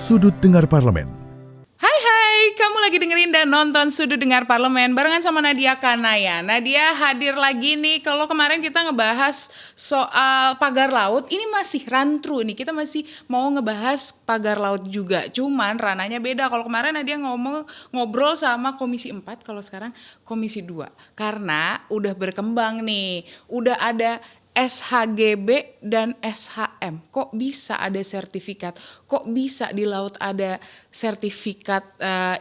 Sudut Dengar Parlemen. Hai, kamu lagi dengerin dan nonton Sudut Dengar Parlemen barengan sama Nadia Kanaya. Nadia hadir lagi nih. Kalau kemarin kita ngebahas soal pagar laut, ini masih run through nih. Kita masih mau ngebahas pagar laut juga. Cuman rananya beda. Kalau kemarin Nadia ngobrol sama Komisi 4, kalau sekarang Komisi 2. Karena udah berkembang nih. Udah ada SHGB dan SHM. Kok bisa ada sertifikat? Kok bisa di laut ada sertifikat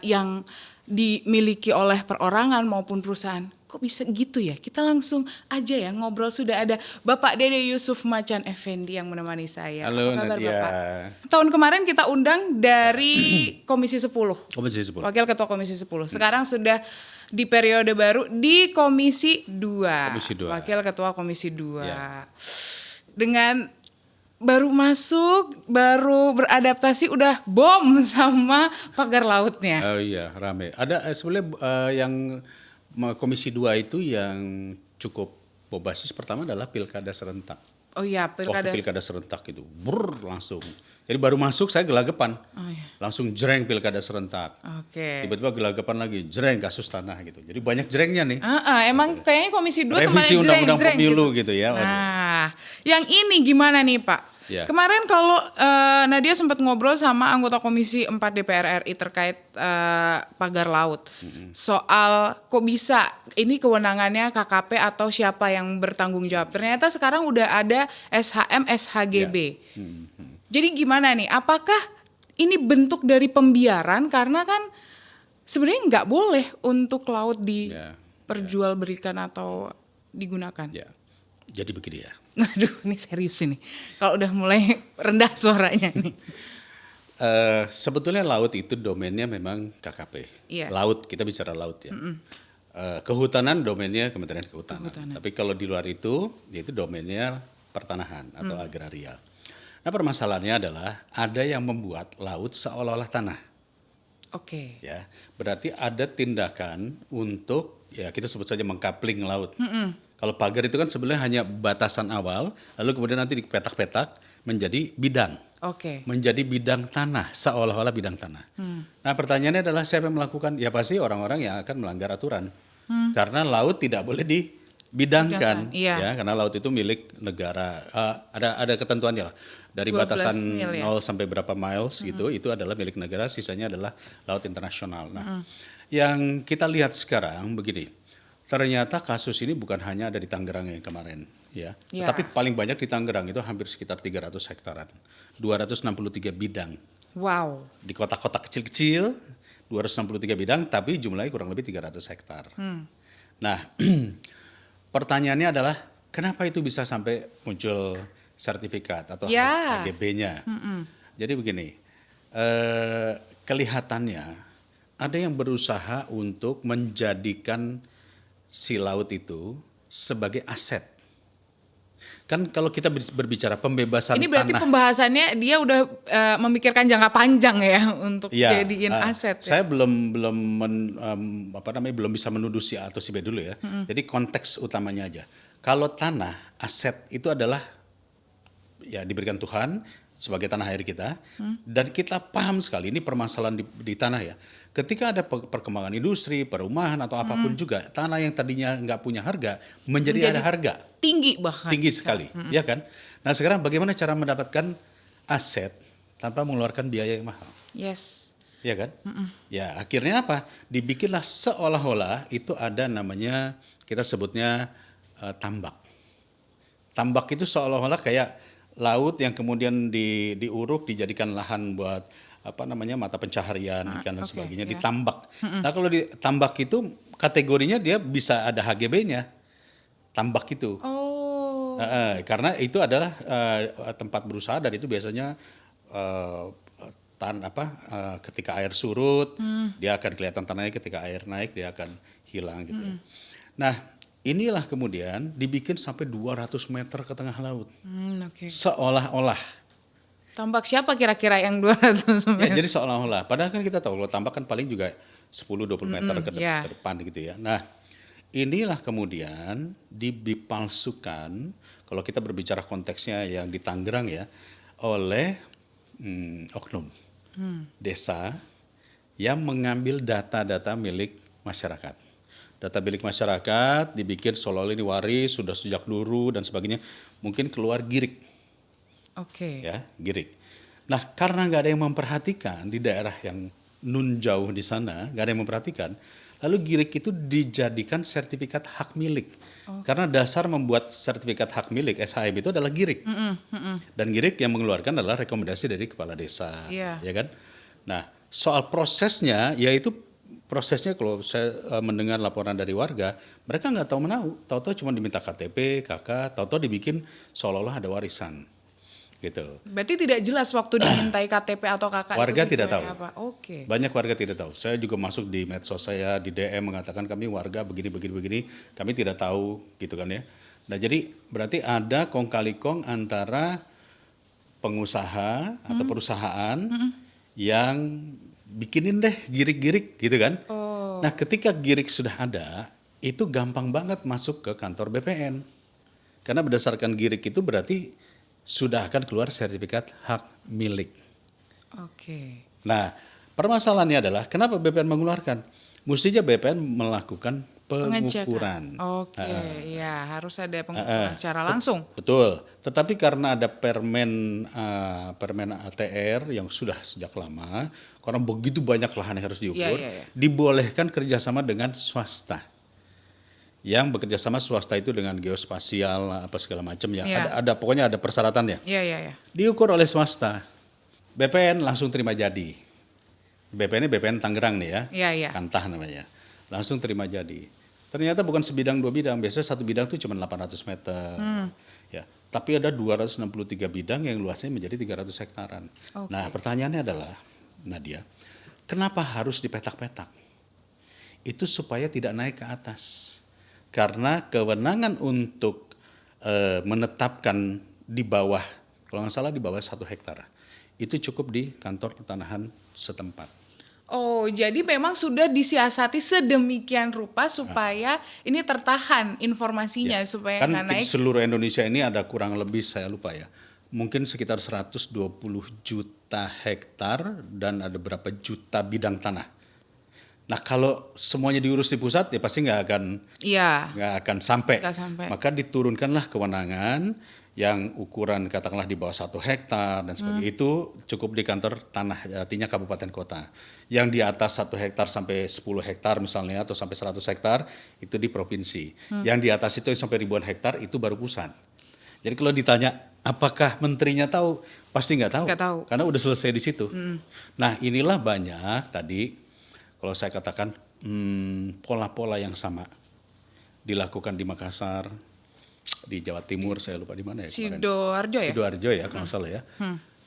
yang dimiliki oleh perorangan maupun perusahaan? Kok bisa gitu ya? Kita langsung aja ya ngobrol. Sudah ada Bapak Dede Yusuf Macan Effendi yang menemani saya. Halo, apa kabar Nadia. Bapak? Tahun kemarin kita undang dari Komisi 10. Komisi 10. Wakil Ketua Komisi 10. Sekarang sudah di periode baru di Komisi 2. Komisi 2. Wakil Ketua Komisi 2. Ya. Dengan baru masuk, baru beradaptasi udah bom sama pagar lautnya. Oh iya, rame. Ada sebenarnya yang Komisi 2 itu yang cukup bombastis pertama adalah pilkada serentak. Oh iya, Waktu pilkada serentak itu, langsung. Jadi baru masuk saya gelagapan, Oh iya. langsung jreng pilkada serentak. Oke. Tiba-tiba gelagapan lagi, jreng kasus tanah gitu. Jadi banyak jrengnya nih. Emang kayaknya Komisi 2 Revisi kemarin undang-undang jreng pemilu gitu ya. Nah, yang ini gimana nih Pak? Ya. Kemarin kalau Nadia sempat ngobrol sama anggota Komisi 4 DPR RI terkait pagar laut. Soal kok bisa ini kewenangannya KKP atau siapa yang bertanggung jawab. Ternyata sekarang udah ada SHM, SHGB. Ya. Jadi gimana nih? Apakah ini bentuk dari pembiaran? Karena kan sebenarnya nggak boleh untuk laut diperjualbelikan atau digunakan. Ya. Jadi begini ya. Aduh, ini serius ini. Kalau udah mulai rendah suaranya nih. Sebetulnya laut itu domainnya memang KKP. Iya. Laut, kita bicara laut ya. Kehutanan domainnya Kementerian Kehutanan. Tapi kalau di luar itu, yaitu domainnya pertanahan atau agraria. Nah permasalahannya adalah ada yang membuat laut seolah-olah tanah. Oke. Ya, berarti ada tindakan untuk ya kita sebut saja mengkapling laut. Kalau pagar itu kan sebenarnya hanya batasan awal, lalu kemudian nanti dipetak-petak menjadi bidang. Oke. Menjadi bidang tanah, seolah-olah bidang tanah. Nah pertanyaannya adalah siapa yang melakukan? Ya pasti orang-orang yang akan melanggar aturan. Karena laut tidak boleh dibidangkan. Bidangkan, iya. Ya, karena laut itu milik negara. Ada ketentuannya lah. Dari 12 batasan mil ya? 0 sampai berapa miles gitu, itu adalah milik negara, sisanya adalah laut internasional. Nah, yang kita lihat sekarang begini, ternyata kasus ini bukan hanya ada di Tangerang yang kemarin, ya, Ya. tetapi paling banyak di Tangerang itu hampir sekitar 300 hektaran, 263 bidang. Wow. Di kota-kota kecil-kecil, 263 bidang, tapi jumlahnya kurang lebih 300 hektar. Nah, pertanyaannya adalah, kenapa itu bisa sampai muncul sertifikat atau Ya. HGB-nya? Jadi begini, kelihatannya ada yang berusaha untuk menjadikan si laut itu sebagai aset. Kan kalau kita berbicara pembebasan Ini berarti tanah. pembahasannya dia udah memikirkan jangka panjang ya untuk jadiin aset. Saya belum bisa menuduh si A atau si B dulu ya. Jadi konteks utamanya aja. Kalau tanah aset itu adalah ya diberikan Tuhan sebagai tanah air kita, dan kita paham sekali ini permasalahan di tanah ya. Ketika ada perkembangan industri, perumahan atau apapun juga, tanah yang tadinya nggak punya harga menjadi ada harga. Tinggi bahkan. Tinggi sekali, ya kan? Nah sekarang bagaimana cara mendapatkan aset tanpa mengeluarkan biaya yang mahal? Yes. Ya kan? Ya akhirnya apa? Dibikinlah seolah-olah itu ada namanya, kita sebutnya tambak. Tambak itu seolah-olah kayak laut yang kemudian diuruk, dijadikan lahan buat mata pencaharian ikan dan sebagainya, ya. ditambak. Nah kalau ditambak itu kategorinya dia bisa ada HGB-nya, tambak itu. Oh. Karena itu adalah tempat berusaha, dan itu biasanya ketika air surut dia akan kelihatan tanahnya, ketika air naik dia akan hilang gitu. Nah inilah kemudian dibikin sampai 200 meter ke tengah laut, Oke. seolah-olah. Tambak siapa kira-kira yang 200 Ya, meter? jadi seolah-olah, padahal kan kita tahu kalau tambak kan paling juga 10-20 meter ke depan gitu ya. Nah inilah kemudian dipalsukan, kalau kita berbicara konteksnya yang di Tangerang ya, oleh oknum. desa yang mengambil data-data milik masyarakat. Data milik masyarakat dibikin seolah-olah ini waris, sudah sejak dulu dan sebagainya. Mungkin keluar girik, Oke. ya, girik. Nah, karena nggak ada yang memperhatikan di daerah yang nun jauh di sana, nggak ada yang memperhatikan, lalu girik itu dijadikan sertifikat hak milik. Karena dasar membuat sertifikat hak milik SHM itu adalah girik. Dan girik yang mengeluarkan adalah rekomendasi dari kepala desa, Iya. ya kan? Nah, soal prosesnya, yaitu prosesnya kalau saya mendengar laporan dari warga, mereka nggak tahu menahu, tahu-tahu cuma diminta KTP, KK, tahu-tahu dibikin seolah-olah ada warisan, gitu. Berarti tidak jelas waktu dimintai KTP atau KK Warga itu tidak tujuannya tahu. apa? Oke. Banyak warga tidak tahu. Saya juga masuk di medsos saya, di DM mengatakan kami warga begini, kami tidak tahu, gitu kan ya. Nah, jadi berarti ada kong kali kong antara pengusaha atau perusahaan yang bikinin deh girik-girik, gitu kan. Oh. Nah, ketika girik sudah ada, itu gampang banget masuk ke kantor BPN. Karena berdasarkan girik itu berarti sudah akan keluar sertifikat hak milik. Oke. Nah, permasalahannya adalah kenapa BPN mengeluarkan? Mestinya BPN melakukan pengukuran. Oke, ya harus ada pengukuran secara langsung. Betul. Tetapi karena ada Permen ATR yang sudah sejak lama, karena begitu banyak lahan yang harus diukur, Iya. dibolehkan kerjasama dengan swasta. Yang bekerja sama swasta itu dengan geospasial apa segala macam ya. Iya. Ada pokoknya ada persyaratannya. Iya. Diukur oleh swasta. BPN langsung terima jadi. BPN ini BPN Tangerang nih ya. Iya. Kantah namanya. Langsung terima jadi. Ternyata bukan sebidang dua bidang, biasanya satu bidang itu cuma 800 meter. Ya, tapi ada 263 bidang yang luasnya menjadi 300 hektaran. Oke. Nah, pertanyaannya adalah, Nadia, kenapa harus dipetak-petak? Itu supaya tidak naik ke atas. Karena kewenangan untuk menetapkan di bawah, kalau nggak salah di bawah 1 hektar, itu cukup di kantor pertanahan setempat. Oh, jadi memang sudah disiasati sedemikian rupa supaya ini tertahan informasinya supaya Kan nggak naik. seluruh Indonesia ini ada kurang lebih saya lupa ya, mungkin sekitar 120 juta hektar dan ada berapa juta bidang tanah. Nah, kalau semuanya diurus di pusat ya pasti nggak akan sampai. Nggak sampai. Maka diturunkanlah kewenangan yang ukuran katakanlah di bawah 1 hektar dan sebagainya, itu cukup di kantor tanah, artinya kabupaten kota. Yang di atas 1 hektar sampai 10 hektar misalnya atau sampai 100 hektar itu di provinsi. Yang di atas itu sampai ribuan hektar itu baru pusat. Jadi kalau ditanya apakah menterinya tahu, pasti nggak tahu. Nggak tahu. Karena udah selesai di situ. Nah, inilah banyak tadi kalau saya katakan pola-pola yang sama dilakukan di Makassar, di Jawa Timur, saya lupa di mana ya kemarin. Sidoarjo ya? Sidoarjo ya kalau nggak salah ya.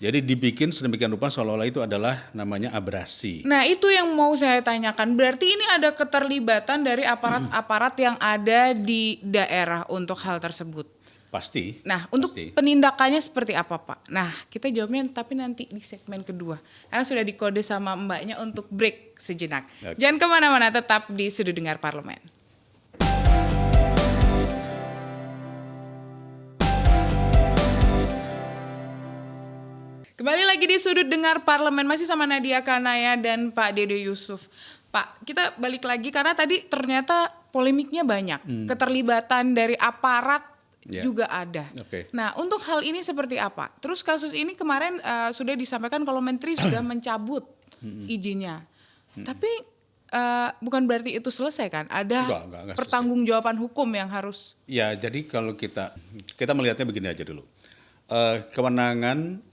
Jadi dibikin sedemikian rupa seolah-olah itu adalah namanya abrasi. Nah, itu yang mau saya tanyakan. Berarti ini ada keterlibatan dari aparat-aparat yang ada di daerah untuk hal tersebut. Pasti. Nah, untuk pasti. penindakannya seperti apa, Pak? Nah, kita jawabnya tapi nanti di segmen kedua. Karena sudah dikode sama mbaknya untuk break sejenak. Oke. Jangan kemana-mana, tetap di Sudut Dengar Parlemen. Kembali lagi di Sudut Dengar Parlemen, masih sama Nadia Kanaya dan Pak Dede Yusuf. Pak, kita balik lagi karena tadi ternyata polemiknya banyak. Keterlibatan dari aparat juga ada. Oke. Nah, untuk hal ini seperti apa? Terus kasus ini kemarin sudah disampaikan kalau Menteri sudah mencabut izinnya. Tapi bukan berarti itu selesai kan? Ada Enggak pertanggungjawaban hukum yang harus. Ya, jadi kalau kita melihatnya begini aja dulu. Kewenangan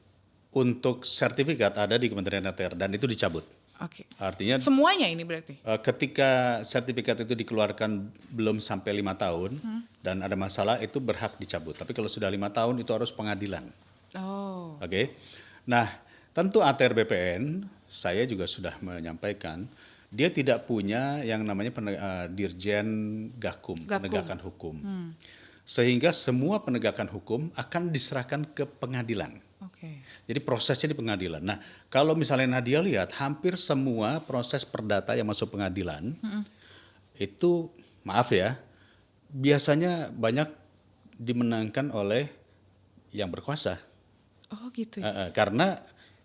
untuk sertifikat ada di Kementerian ATR dan itu dicabut. Oke. Artinya Semuanya ini berarti. ketika sertifikat itu dikeluarkan belum sampai 5 tahun dan ada masalah itu berhak dicabut. Tapi kalau sudah 5 tahun itu harus pengadilan. Oh. Oke. Nah, tentu ATR BPN saya juga sudah menyampaikan dia tidak punya yang namanya Dirjen Gakum, penegakan hukum. Sehingga semua penegakan hukum akan diserahkan ke pengadilan. Oke. Jadi prosesnya di pengadilan. Nah, kalau misalnya Nadia lihat hampir semua proses perdata yang masuk pengadilan itu maaf ya, biasanya banyak dimenangkan oleh yang berkuasa. Oh gitu ya. Karena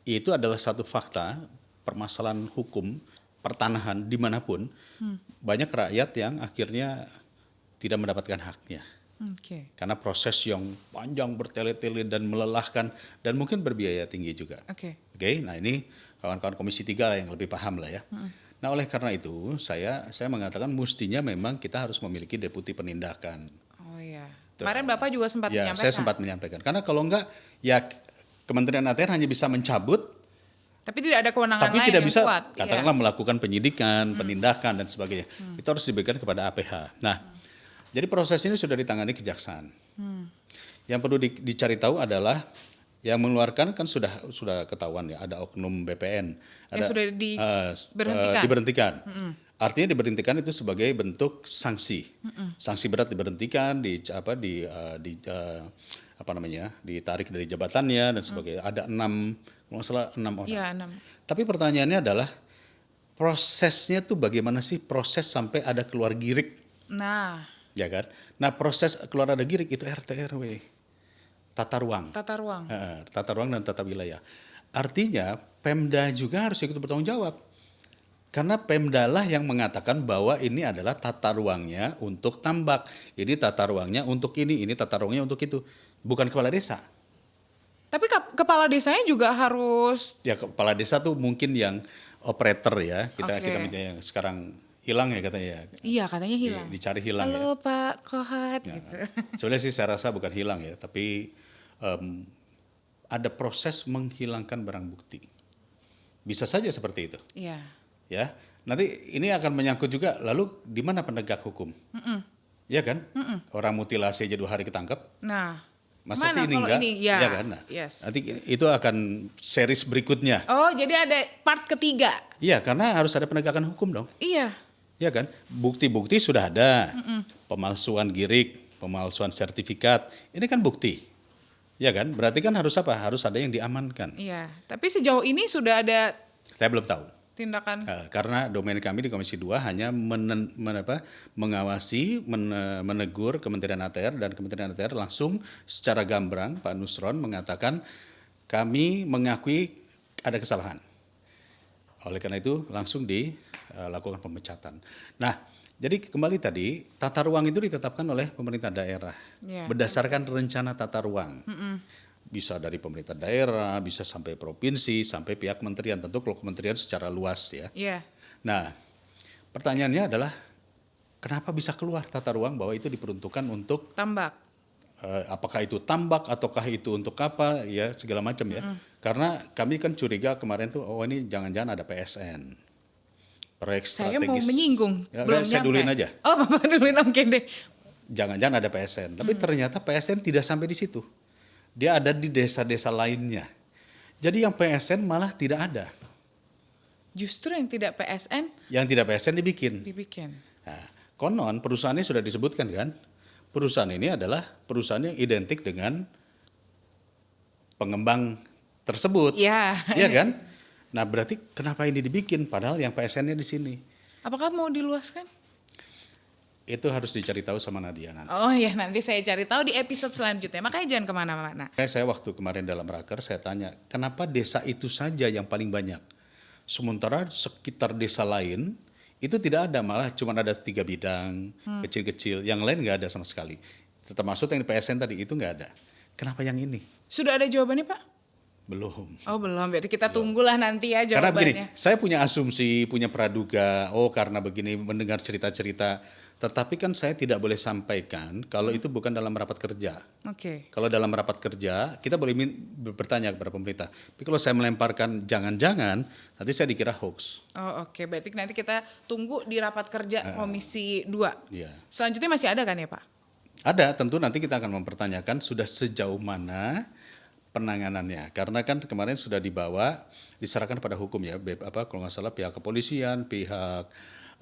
itu adalah satu fakta permasalahan hukum pertanahan dimanapun, banyak rakyat yang akhirnya tidak mendapatkan haknya. Oke. Karena proses yang panjang, bertele-tele dan melelahkan dan mungkin berbiaya tinggi juga. Oke. Oke, nah ini kawan-kawan Komisi 3 yang lebih paham lah ya. Nah oleh karena itu saya mengatakan mestinya memang kita harus memiliki deputi penindakan. Oh iya. Kemarin Bapak juga sempat Ya, menyampaikan. saya sempat menyampaikan. Karena kalau enggak, ya Kementerian ATR hanya bisa mencabut, Tapi tidak ada kewenangan tapi lain tidak yang bisa kuat. katakanlah Yes. melakukan penyidikan, penindakan dan sebagainya. Itu harus diberikan kepada APH. Nah, jadi proses ini sudah ditangani kejaksaan. Yang perlu dicari tahu adalah yang mengeluarkan kan sudah ketahuan ya, ada oknum BPN, Yang sudah diberhentikan. diberhentikan. Artinya diberhentikan itu sebagai bentuk sanksi, sanksi berat diberhentikan, ditarik dari jabatannya dan sebagainya. Ada 6, kalau nggak salah 6 orang. Iya, 6. Tapi pertanyaannya adalah prosesnya tuh bagaimana sih proses sampai ada keluar girik, Nah, ya kan? Nah proses keluar ada girik itu RT RW, tata ruang. tata ruang. Tata ruang dan tata wilayah. Artinya Pemda juga harus ikut bertanggung jawab. Karena Pemda lah yang mengatakan bahwa ini adalah tata ruangnya untuk tambak. Ini tata ruangnya untuk ini tata ruangnya untuk itu. Bukan kepala desa. Tapi kepala desanya juga harus. Ya kepala desa tuh mungkin yang operator ya. Kita Oke. yang sekarang hilang ya katanya ya. Iya, katanya hilang. Dicari hilang ya. Halo Pak Kohat gitu. Sebenarnya sih saya rasa bukan hilang ya, tapi ada proses menghilangkan barang bukti. Bisa saja seperti itu, Iya. ya. Nanti ini akan menyangkut juga, lalu di mana penegak hukum? Ya kan? Orang mutilasi aja 2 hari ketangkep, Nah, masa mana sih ini kalau enggak? ini? Ya. Ya kan? Nah, Yes. nanti itu akan series berikutnya. Oh, jadi ada part ketiga. Iya, karena harus ada penegakan hukum dong. Iya. Ya kan? Bukti-bukti sudah ada. Pemalsuan girik, pemalsuan sertifikat, ini kan bukti. Ya kan? Berarti kan harus apa? Harus ada yang diamankan. Iya. Tapi sejauh ini sudah ada Saya belum tahu. tindakan. Karena domain kami di Komisi 2 hanya mengawasi, menegur Kementerian ATR, dan Kementerian ATR langsung secara gamblang Pak Nusron mengatakan kami mengakui ada kesalahan. Oleh karena itu langsung dilakukan pemecatan. Nah, jadi kembali tadi, tata ruang itu ditetapkan oleh pemerintah daerah Iya. berdasarkan rencana tata ruang. Bisa dari pemerintah daerah, bisa sampai provinsi, sampai pihak kementerian. Tentu kalau kementerian secara luas ya. Iya. Nah, pertanyaannya adalah kenapa bisa keluar tata ruang bahwa itu diperuntukkan untuk Tambak. apakah itu tambak ataukah itu untuk apa ya segala macam ya. Karena kami kan curiga kemarin tuh ini jangan-jangan ada PSN. Proyek Saya strategis. mau menyinggung. Ya, Belum saya nyampe. duluin aja. Oh, Bapak duluin. Oke deh. Jangan-jangan ada PSN. Tapi ternyata PSN tidak sampai di situ. Dia ada di desa-desa lainnya. Jadi yang PSN malah tidak ada. Justru yang tidak PSN Yang tidak PSN dibikin. dibikin. Nah, konon perusahaannya sudah disebutkan kan. Perusahaan ini adalah perusahaan yang identik dengan pengembang tersebut. Iya. Iya kan? Nah berarti kenapa ini dibikin padahal yang PSN-nya di sini? Apakah mau diluaskan? Itu harus dicari tahu sama Nadia nanti. Oh ya, nanti saya cari tahu di episode selanjutnya. Makanya jangan kemana-mana. Saya waktu kemarin dalam raker saya tanya, kenapa desa itu saja yang paling banyak? Sementara sekitar desa lain itu tidak ada, malah cuma ada 3 bidang kecil-kecil, yang lain nggak ada sama sekali. Termasuk yang di PSN tadi itu nggak ada. Kenapa yang ini? Sudah ada jawabannya, Pak? Belum. Oh belum, berarti kita tunggulah nanti ya Karena begini, jawabannya. saya punya asumsi, punya praduga, karena begini mendengar cerita-cerita, tetapi kan saya tidak boleh sampaikan kalau itu bukan dalam rapat kerja. Oke. Kalau dalam rapat kerja, kita boleh bertanya kepada pemerintah. Tapi kalau saya melemparkan jangan-jangan, nanti saya dikira hoax. Oh oke, berarti nanti kita tunggu di rapat kerja Komisi 2. Ya. Selanjutnya masih ada kan ya Pak? Ada, tentu nanti kita akan mempertanyakan sudah sejauh mana penanganannya. Karena kan kemarin sudah diserahkan pada hukum ya, kalau nggak salah pihak kepolisian, pihak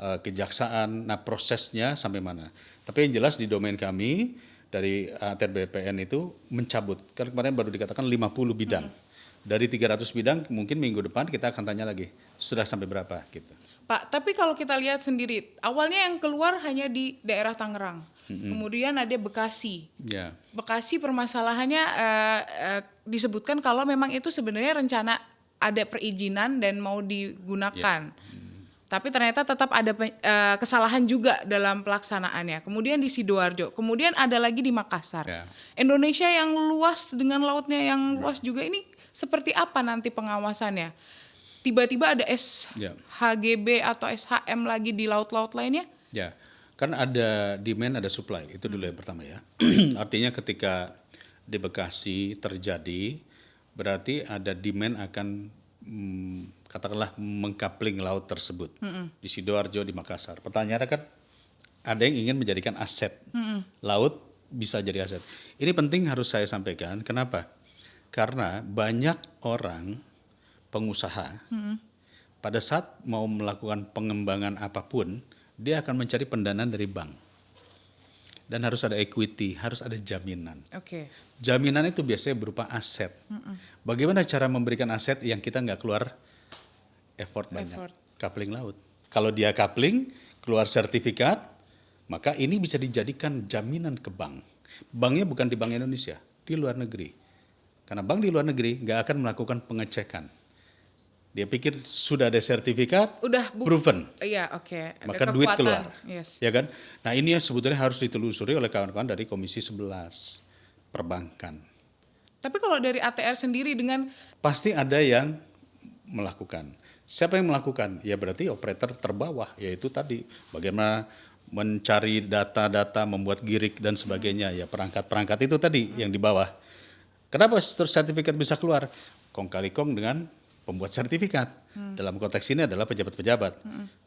kejaksaan, nah prosesnya sampai mana. Tapi yang jelas di domain kami dari ATR BPN itu mencabut. Karena kemarin baru dikatakan 50 bidang. Dari 300 bidang mungkin minggu depan kita akan tanya lagi, sudah sampai berapa gitu. Pak, tapi kalau kita lihat sendiri, awalnya yang keluar hanya di daerah Tangerang. Kemudian ada Bekasi. Ya. Bekasi permasalahannya disebutkan kalau memang itu sebenarnya rencana ada perizinan dan mau digunakan. Tapi ternyata tetap ada kesalahan juga dalam pelaksanaannya. Kemudian di Sidoarjo, kemudian ada lagi di Makassar. Ya. Indonesia yang luas dengan lautnya yang luas juga, ini seperti apa nanti pengawasannya? Tiba-tiba ada SHGB atau SHM lagi di laut-laut lainnya? Ya, kan ada demand, ada supply. Itu dulu yang pertama ya. Artinya ketika di Bekasi terjadi, berarti ada demand akan katakanlah mengkapling laut tersebut. Di Sidoarjo, di Makassar. Pertanyaannya kan ada yang ingin menjadikan aset. Laut bisa jadi aset. Ini penting harus saya sampaikan. Kenapa? Karena banyak orang pengusaha pada saat mau melakukan pengembangan apapun, dia akan mencari pendanaan dari bank. Dan harus ada equity, harus ada jaminan. Oke. Jaminan itu biasanya berupa aset. Bagaimana cara memberikan aset yang kita nggak keluar effort banyak? Coupling laut. Kalau dia coupling, keluar sertifikat, maka ini bisa dijadikan jaminan ke bank. Banknya bukan di Bank Indonesia, di luar negeri. Karena bank di luar negeri nggak akan melakukan pengecekan. Dia pikir sudah ada sertifikat, Udah proven. Iya, oke. Ada Maka duit kekuatan. keluar. Yes. Ya kan? Nah, ini yang sebetulnya harus ditelusuri oleh kawan-kawan dari Komisi 11 Perbankan. Tapi kalau dari ATR sendiri dengan Pasti ada yang melakukan. Siapa yang melakukan? Ya berarti operator terbawah, yaitu tadi bagaimana mencari data-data, membuat girik dan sebagainya. Ya perangkat-perangkat itu tadi yang di bawah. Kenapa sertifikat bisa keluar? Kong kali kong dengan pembuat sertifikat. Dalam konteks ini adalah pejabat-pejabat.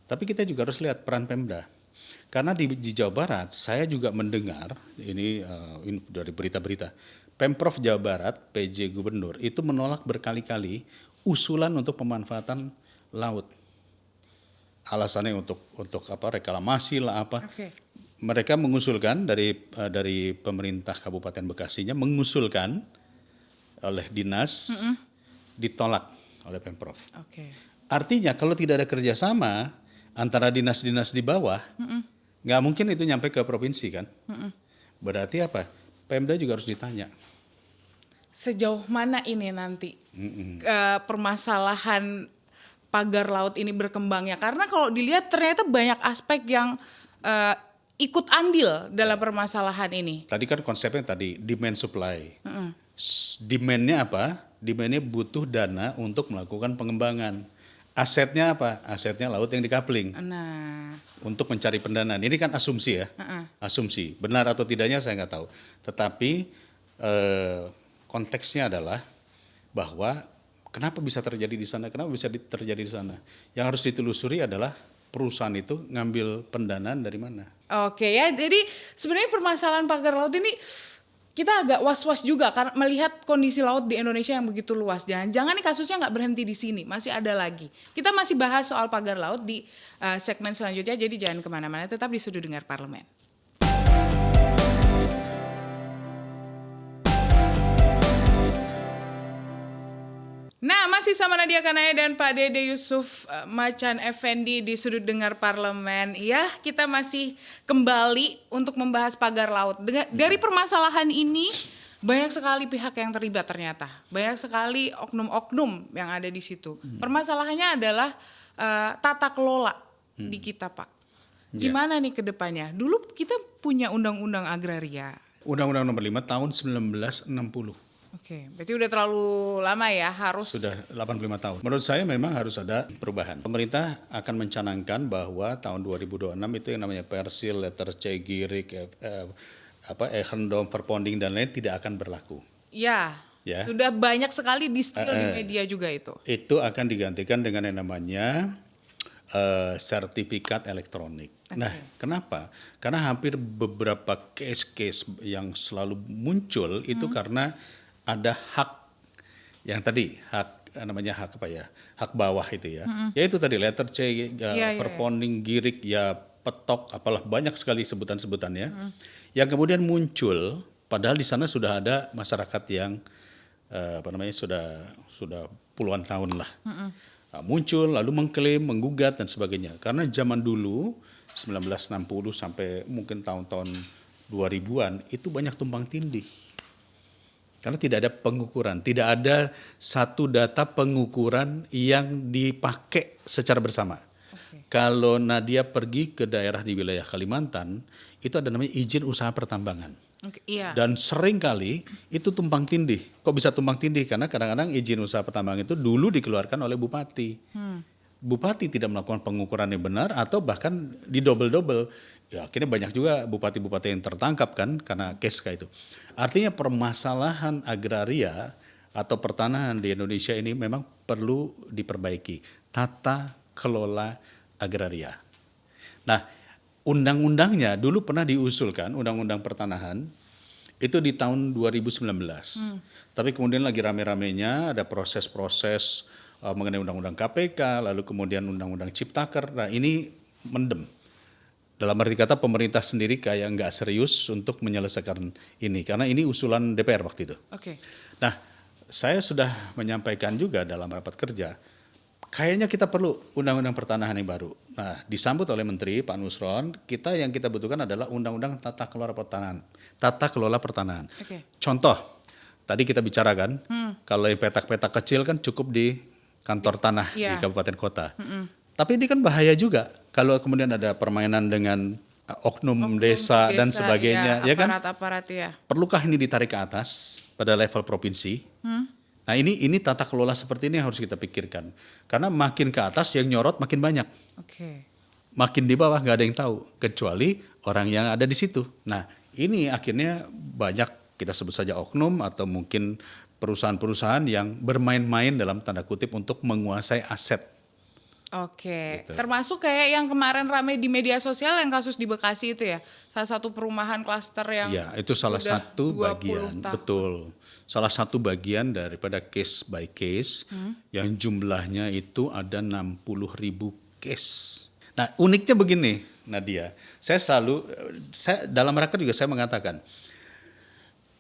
Tapi kita juga harus lihat peran Pemda. Karena di Jawa Barat, saya juga mendengar, ini dari berita-berita, Pemprov Jawa Barat, PJ Gubernur, itu menolak berkali-kali usulan untuk pemanfaatan laut. Alasannya untuk apa? Reklamasi lah apa. Oke. Mereka mengusulkan dari pemerintah Kabupaten Bekasinya mengusulkan oleh dinas, ditolak oleh Pemprov. Oke. Artinya kalau tidak ada kerjasama antara dinas-dinas di bawah, nggak mungkin itu nyampe ke provinsi kan? Berarti apa? Pemda juga harus ditanya. Sejauh mana ini nanti permasalahan pagar laut ini berkembangnya? Karena kalau dilihat ternyata banyak aspek yang ikut andil dalam permasalahan ini. Tadi kan konsepnya tadi demand supply. Demand-nya apa? Demand-nya butuh dana untuk melakukan pengembangan. Asetnya apa? Asetnya laut yang dikapling. Nah, Untuk mencari pendanaan. Ini kan asumsi ya. Asumsi. Benar atau tidaknya saya nggak tahu. Tetapi konteksnya adalah bahwa kenapa bisa terjadi di sana, kenapa bisa terjadi di sana. Yang harus ditelusuri adalah perusahaan itu ngambil pendanaan dari mana. oke ya. Jadi sebenarnya permasalahan pagar laut ini kita agak was-was juga karena melihat kondisi laut di Indonesia yang begitu luas. Jangan nih kasusnya nggak berhenti di sini, masih ada lagi. Kita masih bahas soal pagar laut di segmen selanjutnya, jadi jangan kemana-mana, tetap di Sudut Dengar Parlemen. Nah, masih sama Nadia Kanaya dan Pak Dede Yusuf Macan Effendi di Sudut Dengar Parlemen. Ya, kita masih kembali untuk membahas pagar laut. Dari permasalahan ini, banyak sekali pihak yang terlibat ternyata. Banyak sekali oknum-oknum yang ada di situ. Permasalahannya adalah tata kelola di kita, Pak. Gimana nih ke depannya? Dulu kita punya Undang-Undang Agraria. Undang-Undang Nomor 5 tahun 1960. Oke, berarti udah terlalu lama ya, harus. Sudah 85 tahun. Menurut saya memang harus ada perubahan. Pemerintah akan mencanangkan bahwa tahun 2026 itu yang namanya Persil, Letter C, Girik, Egendom, Verponding dan lain tidak akan berlaku. Ya, sudah banyak sekali di media juga itu. Itu akan digantikan dengan yang namanya sertifikat elektronik. Nah, kenapa? Karena hampir beberapa case-case yang selalu muncul itu karena ada hak yang tadi namanya hak apa ya, hak bawah itu ya, yaitu tadi letter C, verponding, girik, ya petok, apalah banyak sekali sebutan-sebutannya, yang kemudian muncul, padahal di sana sudah ada masyarakat yang sudah puluhan tahun lah, muncul lalu mengklaim, menggugat dan sebagainya, karena zaman dulu 1960 sampai mungkin tahun-tahun 2000-an itu banyak tumpang tindih. Karena tidak ada pengukuran, tidak ada satu data pengukuran yang dipakai secara bersama. Oke. Kalau Nadia pergi ke daerah di wilayah Kalimantan, itu ada namanya izin usaha pertambangan. Oke, iya. Dan sering kali itu tumpang tindih. Kok bisa tumpang tindih? Karena kadang-kadang izin usaha pertambangan itu dulu dikeluarkan oleh bupati. Bupati tidak melakukan pengukuran yang benar atau bahkan didobel-dobel. Ya akhirnya banyak juga bupati-bupati yang tertangkap kan karena case kayak itu. Artinya permasalahan agraria atau pertanahan di Indonesia ini memang perlu diperbaiki. Tata kelola agraria. Nah, undang-undangnya dulu pernah diusulkan, undang-undang pertanahan, itu di tahun 2019. Tapi kemudian lagi rame-ramenya ada proses-proses mengenai undang-undang KPK, lalu kemudian undang-undang Ciptaker. Nah ini mendem. Dalam arti kata pemerintah sendiri kayak nggak serius untuk menyelesaikan ini. Karena ini usulan DPR waktu itu. Oke. Nah saya sudah menyampaikan juga dalam rapat kerja, kayaknya kita perlu undang-undang pertanahan yang baru. Nah, disambut oleh Menteri Pak Nusron, yang kita butuhkan adalah undang-undang tata kelola pertanahan. Tata kelola pertanahan. Oke. Contoh, tadi kita bicarakan, kalau yang petak-petak kecil kan cukup di kantor tanah di Iya. kabupaten kota. Tapi ini kan bahaya juga kalau kemudian ada permainan dengan oknum desa dan sebagainya, ya kan? Aparat-aparat ya. Perlukah ini ditarik ke atas pada level provinsi? Nah ini tata kelola seperti ini yang harus kita pikirkan. Karena makin ke atas yang nyorot makin banyak. Oke. Makin di bawah nggak ada yang tahu. Kecuali orang yang ada di situ. Nah ini akhirnya banyak kita sebut saja oknum atau mungkin perusahaan-perusahaan yang bermain-main dalam tanda kutip untuk menguasai aset. Oke, Gitu. termasuk kayak yang kemarin rame di media sosial yang kasus di Bekasi itu ya, salah satu perumahan klaster yang Ya, itu salah sudah satu 20 bagian, tahun. betul. Salah satu bagian daripada case by case yang jumlahnya itu ada 60.000 case. Nah, uniknya begini, Nadia. Dalam rapat juga saya mengatakan,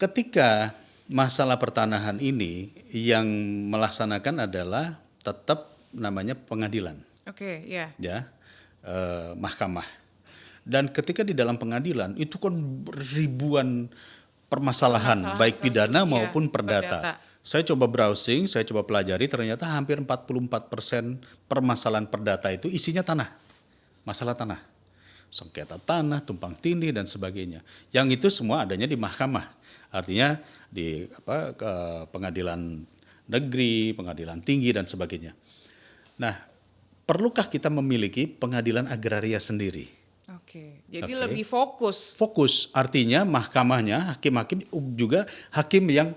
ketika masalah pertanahan ini yang melaksanakan adalah tetap namanya pengadilan. Oke, ya. Ya, mahkamah. Dan ketika di dalam pengadilan itu kan ribuan permasalahan baik pidana kasus, maupun iya, perdata. Saya coba browsing, saya coba pelajari, ternyata hampir 44% permasalahan perdata itu isinya tanah, masalah tanah, sengketa tanah, tumpang tindih dan sebagainya. Yang itu semua adanya di mahkamah, artinya di pengadilan negeri, pengadilan tinggi dan sebagainya. Nah, perlukah kita memiliki pengadilan agraria sendiri? Oke, jadi Oke. lebih fokus. Fokus, artinya mahkamahnya, hakim-hakim juga hakim yang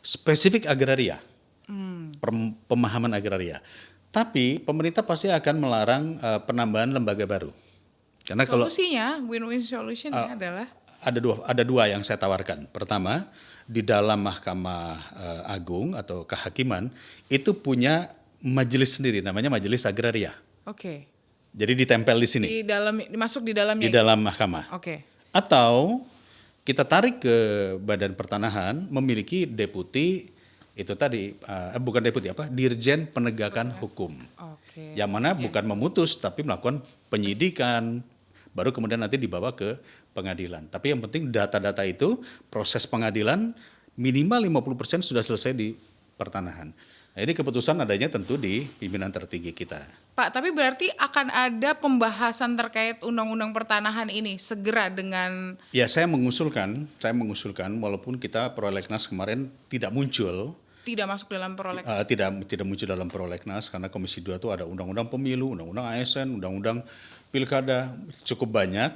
spesifik agraria, pemahaman agraria. Tapi pemerintah pasti akan melarang penambahan lembaga baru. Karena kalau Solusinya, win-win solution adalah ada dua yang saya tawarkan. Pertama, di dalam Mahkamah Agung atau kehakiman itu punya majelis sendiri, namanya Majelis Agraria. oke, Jadi ditempel di sini, masuk di dalamnya. di dalam mahkamah. Oke, Atau kita tarik ke Badan Pertanahan memiliki deputi itu tadi, bukan deputi Dirjen Penegakan Hukum. oke. Yang mana bukan memutus tapi melakukan penyidikan, baru kemudian nanti dibawa ke pengadilan. Tapi yang penting data-data itu proses pengadilan minimal 50% sudah selesai di pertanahan. Nah, ini keputusan adanya tentu di pimpinan tertinggi kita. Pak, tapi berarti akan ada pembahasan terkait undang-undang pertanahan ini segera dengan Ya saya mengusulkan walaupun kita prolegnas kemarin tidak muncul, tidak masuk dalam prolegnas. tidak muncul dalam prolegnas karena Komisi 2 itu ada undang-undang pemilu, undang-undang ASN, undang-undang pilkada cukup banyak.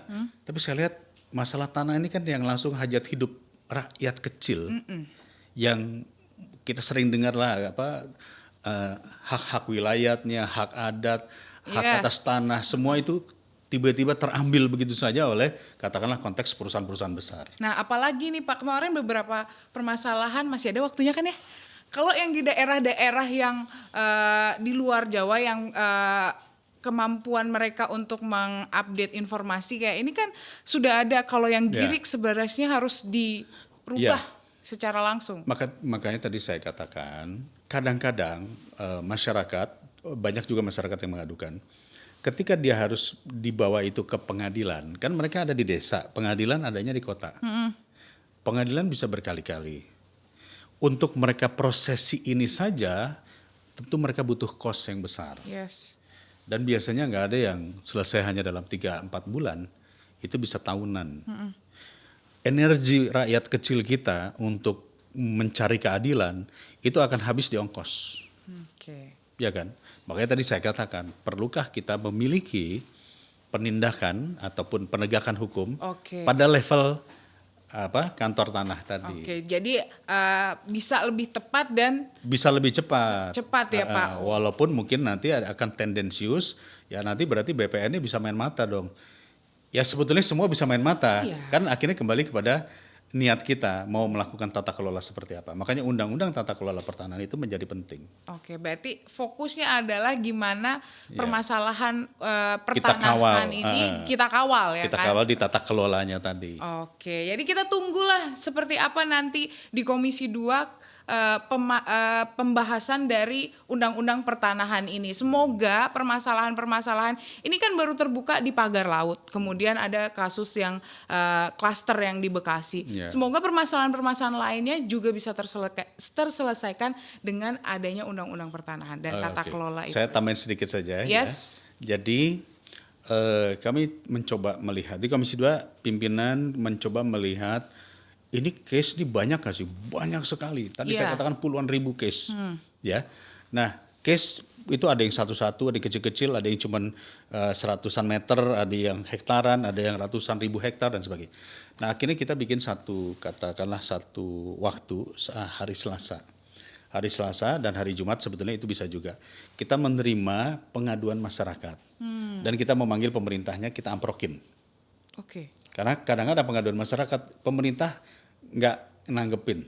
Tapi saya lihat masalah tanah ini kan yang langsung hajat hidup rakyat kecil yang kita sering dengar lah hak-hak wilayahnya, hak adat, hak Yes. atas tanah, semua itu tiba-tiba terambil begitu saja oleh katakanlah konteks perusahaan-perusahaan besar. Nah, apalagi nih Pak, kemarin beberapa permasalahan masih ada waktunya kan ya? Kalau yang di daerah-daerah yang di luar Jawa yang kemampuan mereka untuk mengupdate informasi kayak ini kan sudah ada. Kalau yang Ya. girik sebenarnya harus dirubah secara langsung. Makanya tadi saya katakan, kadang-kadang masyarakat, banyak juga masyarakat yang mengadukan, ketika dia harus dibawa itu ke pengadilan, kan mereka ada di desa, pengadilan adanya di kota. Pengadilan bisa berkali-kali. untuk mereka prosesi ini saja, tentu mereka butuh cost yang besar. Yes. Dan biasanya nggak ada yang selesai hanya dalam 3-4 bulan, itu bisa tahunan. Energi rakyat kecil kita untuk mencari keadilan, itu akan habis di ongkos. Oke. Ya kan? Makanya tadi saya katakan, perlukah kita memiliki penindakan ataupun penegakan hukum Oke. pada level kantor tanah tadi. Oke, jadi bisa lebih tepat dan Bisa lebih cepat. cepat ya Pak. Walaupun mungkin nanti akan tendensius, ya nanti berarti BPN-nya bisa main mata dong. Ya sebetulnya semua bisa main mata, Iya. kan akhirnya kembali kepada niat kita mau melakukan tata kelola seperti apa. Makanya undang-undang tata kelola pertanahan itu menjadi penting. Oke, berarti fokusnya adalah gimana Ya. permasalahan Kita pertanahan kawal, ini kita kawal ya Kita kan? kawal di tata kelolanya tadi. Oke, jadi kita tunggulah seperti apa nanti di Komisi 2 pembahasan dari Undang-Undang Pertanahan ini. Semoga permasalahan-permasalahan ini kan baru terbuka di pagar laut. Kemudian ada kasus yang klaster yang di Bekasi. Ya. Semoga permasalahan-permasalahan lainnya juga bisa terselesaikan dengan adanya Undang-Undang Pertanahan dan tata Oke. kelola itu. Saya tambahin sedikit saja. Yes. Ya. Jadi kami mencoba melihat di Komisi 2 pimpinan mencoba melihat ini case ini banyak nggak sih? Banyak sekali. Tadi Iya. saya katakan puluhan ribu case. Ya. Nah, case itu ada yang satu-satu, ada yang kecil-kecil, ada yang cuman seratusan meter, ada yang hektaran, ada yang ratusan ribu hektar dan sebagainya. Nah, akhirnya kita bikin katakanlah satu waktu hari Selasa. Hari Selasa dan hari Jumat sebetulnya itu bisa juga. Kita menerima pengaduan masyarakat. Dan kita memanggil pemerintahnya, kita amprokin. Oke. Karena kadang ada pengaduan masyarakat, pemerintah nggak nanggepin.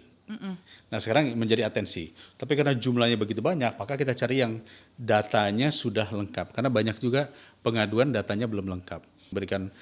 Nah sekarang menjadi atensi. Tapi karena jumlahnya begitu banyak, maka kita cari yang datanya sudah lengkap. Karena banyak juga pengaduan datanya belum lengkap. Berikan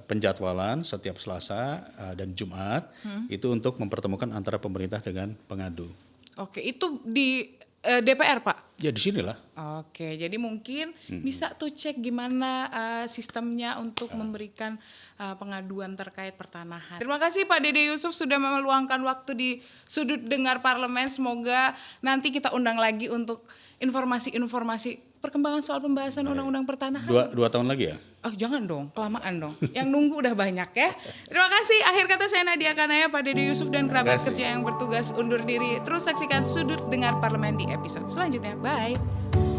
penjadwalan setiap Selasa dan Jumat, itu untuk mempertemukan antara pemerintah dengan pengadu. Oke, itu di DPR Pak? Ya di sinilah. Oke, jadi mungkin bisa tuh cek gimana sistemnya untuk memberikan pengaduan terkait pertanahan. Terima kasih Pak Dede Yusuf sudah meluangkan waktu di sudut dengar parlemen. Semoga nanti kita undang lagi untuk informasi-informasi perkembangan soal pembahasan undang-undang pertanahan. Dua tahun lagi ya? Oh jangan dong, kelamaan dong. Yang nunggu udah banyak ya. Terima kasih. Akhir kata saya Nadia Kanaya, Pak Dede Yusuf dan kerabat Terima kasih. kerja yang bertugas undur diri. Terus saksikan sudut dengar parlemen di episode selanjutnya. Bye.